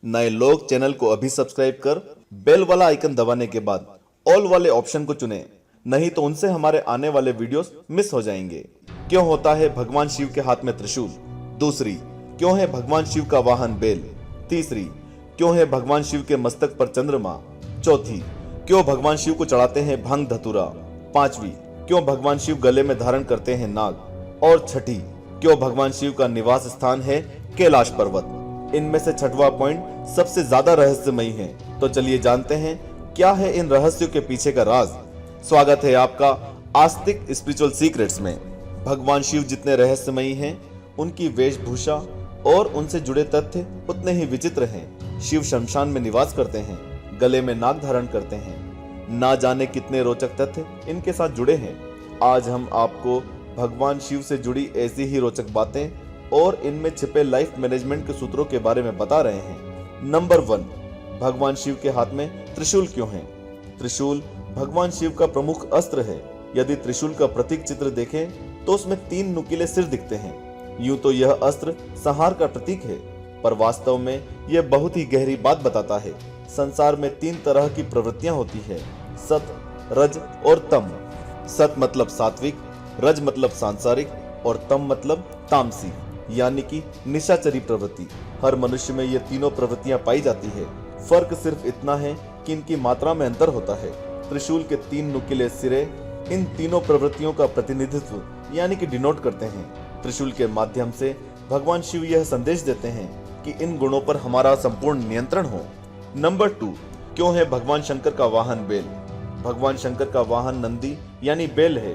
नए लोग चैनल को अभी सब्सक्राइब कर बेल वाला आइकन दबाने के बाद ऑल वाले ऑप्शन को चुनें, नहीं तो उनसे हमारे आने वाले वीडियोस मिस हो जाएंगे। क्यों होता है भगवान शिव के हाथ में त्रिशूल? दूसरी, क्यों है भगवान शिव का वाहन बेल? तीसरी, क्यों है भगवान शिव के मस्तक पर चंद्रमा? चौथी, क्यों भगवान शिव को चढ़ाते हैं भांग धतूरा? पांचवी, क्यों भगवान शिव गले में धारण करते हैं नाग? और छठी, क्यों भगवान शिव का निवास स्थान है कैलाश पर्वत? इनमें से छठवां पॉइंट सबसे ज्यादा रहस्यमयी है, तो चलिए जानते हैं क्या है इन रहस्यों के पीछे का राज। स्वागत है आपका आस्तिक स्पिरिचुअल सीक्रेट्स में। भगवान शिव जितने रहस्यमयी हैं, उनकी वेशभूषा और उनसे जुड़े तथ्य उतने ही विचित्र हैं। शिव शमशान में निवास करते हैं, गले में नाग धारण करते हैं, ना जाने कितने रोचक तथ्य इनके साथ जुड़े हैं। आज हम आपको भगवान शिव से जुड़ी ऐसी ही रोचक बातें और इनमें छिपे लाइफ मैनेजमेंट के सूत्रों के बारे में बता रहे हैं। नंबर 1, भगवान शिव के हाथ में त्रिशूल क्यों है? त्रिशूल भगवान शिव का प्रमुख अस्त्र है। यदि त्रिशूल का प्रतीक चित्र देखें तो उसमें 3 नुकीले सिर दिखते हैं। यूं तो यह अस्त्र संहार का प्रतीक है, पर वास्तव में यह बहुत ही गहरी बात बताता है। संसार में 3 तरह की प्रवृत्तियां होती है, सत, रज और तम। सत मतलब सात्विक, रज मतलब सांसारिक और तम मतलब तामसी, यानी कि निशाचरी प्रवृत्ति। हर मनुष्य में ये तीनों प्रवृत्तियां पाई जाती है। फर्क सिर्फ इतना है कि इनकी मात्रा में अंतर होता है। त्रिशूल के 3 नुकीले सिरे इन तीनों प्रवृत्तियों का प्रतिनिधित्व यानी कि डिनोट करते हैं। त्रिशूल के माध्यम से भगवान शिव यह संदेश देते हैं कि इन गुणों पर हमारा संपूर्ण नियंत्रण हो। नंबर 2, क्यों है भगवान शंकर का वाहन बेल? भगवान शंकर का वाहन नंदी यानी बेल है।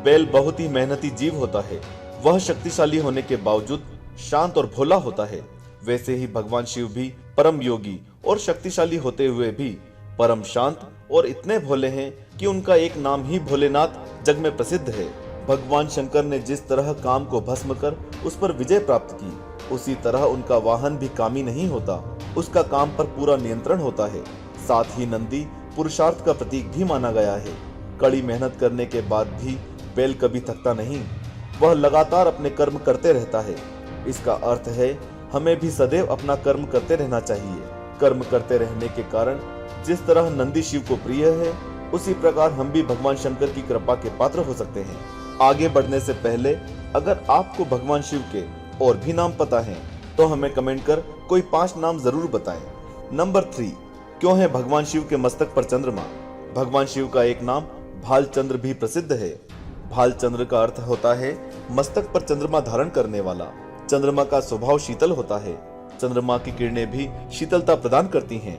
बेल बहुत ही मेहनती जीव होता है। वह शक्तिशाली होने के बावजूद शांत और भोला होता है। वैसे ही भगवान शिव भी परम योगी और शक्तिशाली होते हुए भी परम शांत और इतने भोले हैं कि उनका एक नाम ही भोलेनाथ जग में प्रसिद्ध है। भगवान शंकर ने जिस तरह काम को भस्म कर उस पर विजय प्राप्त की, उसी तरह उनका वाहन भी कामी नहीं होता। उसका काम पर पूरा नियंत्रण होता है। साथ ही नंदी पुरुषार्थ का प्रतीक भी माना गया है। कड़ी मेहनत करने के बाद भी बैल कभी थकता नहीं, वह लगातार अपने कर्म करते रहता है। इसका अर्थ है हमें भी सदैव अपना कर्म करते रहना चाहिए। कर्म करते रहने के कारण जिस तरह नंदी शिव को प्रिय है, उसी प्रकार हम भी भगवान शंकर की कृपा के पात्र हो सकते हैं। आगे बढ़ने से पहले अगर आपको भगवान शिव के और भी नाम पता है तो हमें कमेंट कर कोई 5 नाम जरूर बताएं। नंबर 3, क्यों है भगवान शिव के मस्तक पर चंद्रमा? भगवान शिव का एक नाम भालचंद्र भी प्रसिद्ध है। भालचंद्र का अर्थ होता है मस्तक पर चंद्रमा धारण करने वाला। चंद्रमा का स्वभाव शीतल होता है। चंद्रमा की किरणें भी शीतलता प्रदान करती हैं।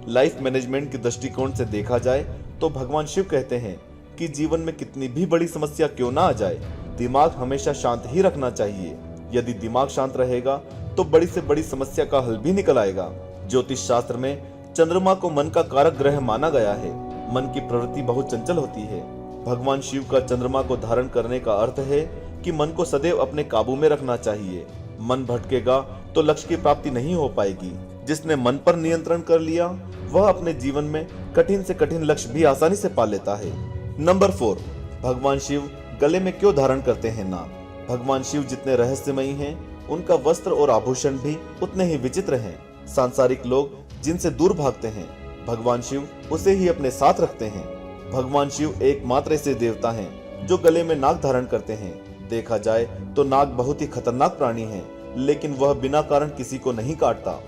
लाइफ मैनेजमेंट के दृष्टिकोण से देखा जाए तो भगवान शिव कहते हैं कि जीवन में कितनी भी बड़ी समस्या क्यों ना आ जाए, दिमाग हमेशा शांत ही रखना चाहिए। यदि दिमाग शांत रहेगा तो बड़ी से बड़ी समस्या का हल भी निकल आएगा। ज्योतिष शास्त्र में चंद्रमा को मन का कारक ग्रह माना गया है। मन की प्रवृत्ति बहुत चंचल होती है। भगवान शिव का चंद्रमा को धारण करने का अर्थ है कि मन को सदैव अपने काबू में रखना चाहिए। मन भटकेगा तो लक्ष्य की प्राप्ति नहीं हो पाएगी। जिसने मन पर नियंत्रण कर लिया वह अपने जीवन में कठिन से कठिन लक्ष्य भी आसानी से पा लेता है। नंबर 4, भगवान शिव गले में क्यों धारण करते हैं नाग? भगवान शिव जितने रहस्यमयी हैं, उनका वस्त्र और आभूषण भी उतने ही विचित्र हैं। सांसारिक लोग जिनसे दूर भागते हैं, भगवान शिव उसे ही अपने साथ रखते हैं। भगवान शिव एकमात्र ऐसे देवता हैं जो गले में नाग धारण करते हैं। देखा जाए तो नाग बहुत ही खतरनाक प्राणी है, लेकिन वह बिना कारण किसी को नहीं काटता।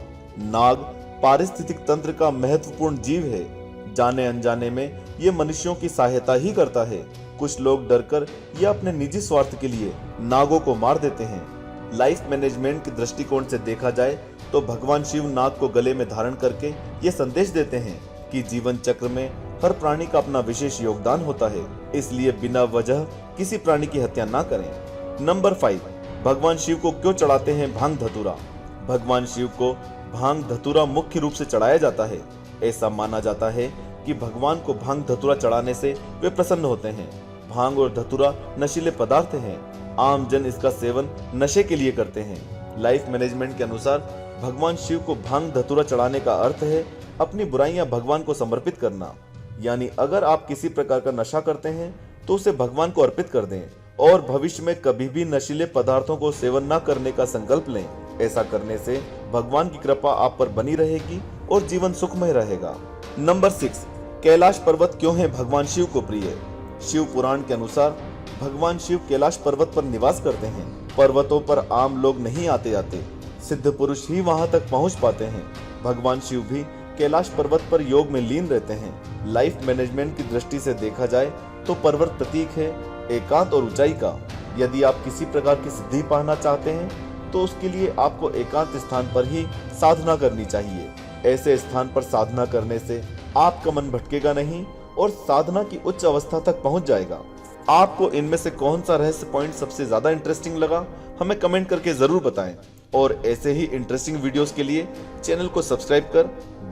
नाग पारिस्थितिक तंत्र का महत्वपूर्ण जीव है। जाने अनजाने में ये मनुष्यों की सहायता ही करता है। कुछ लोग डरकर या अपने निजी स्वार्थ के लिए नागों को मार देते हैं। लाइफ मैनेजमेंट के दृष्टिकोण से देखा जाए तो भगवान शिव नाग को गले में धारण करके ये संदेश देते हैं कि जीवन चक्र में हर प्राणी का अपना विशेष योगदान होता है, इसलिए बिना वजह किसी प्राणी की हत्या ना करें। नंबर 5, भगवान शिव को क्यों चढ़ाते हैं भांग धतूरा? भगवान शिव को भांग धतूरा मुख्य रूप से चढ़ाया जाता है। ऐसा माना जाता है कि भगवान को भांग धतूरा चढ़ाने से वे प्रसन्न होते हैं। भांग और धतूरा नशीले पदार्थ हैं। आम जन इसका सेवन नशे के लिए करते हैं। लाइफ मैनेजमेंट के अनुसार भगवान शिव को भांग धतूरा चढ़ाने का अर्थ है अपनी बुराइयां भगवान को समर्पित करना। यानी अगर आप किसी प्रकार का नशा करते हैं तो उसे भगवान को अर्पित कर दें और भविष्य में कभी भी नशीले पदार्थों को सेवन न करने का संकल्प लें। ऐसा करने से भगवान की कृपा आप पर बनी रहेगी और जीवन सुखमय रहेगा। नंबर 6, कैलाश पर्वत क्यों है भगवान शिव को प्रिय? शिव पुराण के अनुसार भगवान शिव कैलाश पर्वत पर निवास करते हैं। पर्वतों पर आम लोग नहीं आते जाते, सिद्ध पुरुष ही वहां तक पहुंच पाते हैं। भगवान शिव भी कैलाश पर्वत पर योग में लीन रहते हैं। लाइफ मैनेजमेंट की दृष्टि से देखा जाए तो पर्वत प्रतीक है एकांत और ऊंचाई का। यदि आप किसी प्रकार की सिद्धि पाना चाहते हैं तो उसके लिए आपको एकांत स्थान पर ही साधना करनी चाहिए। ऐसे स्थान पर साधना करने से आपका मन भटकेगा नहीं और साधना की उच्च अवस्था तक पहुंच जाएगा। आपको इनमें से कौन सा रहस्य पॉइंट सबसे ज्यादा इंटरेस्टिंग लगा, हमें कमेंट करके जरूर बताएं। और ऐसे ही इंटरेस्टिंग वीडियोस के लिए चैनल को सब्सक्राइब कर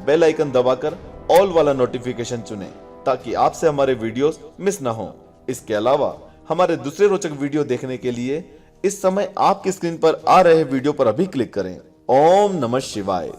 बेल आइकन दबाकर ऑल वाला नोटिफिकेशन चुनें ताकि आपसे हमारे वीडियोस मिस ना हो। इसके अलावा हमारे दूसरे रोचक वीडियो देखने के लिए इस समय आपकी स्क्रीन पर आ रहे वीडियो पर अभी क्लिक करें। ओम नमः शिवाय।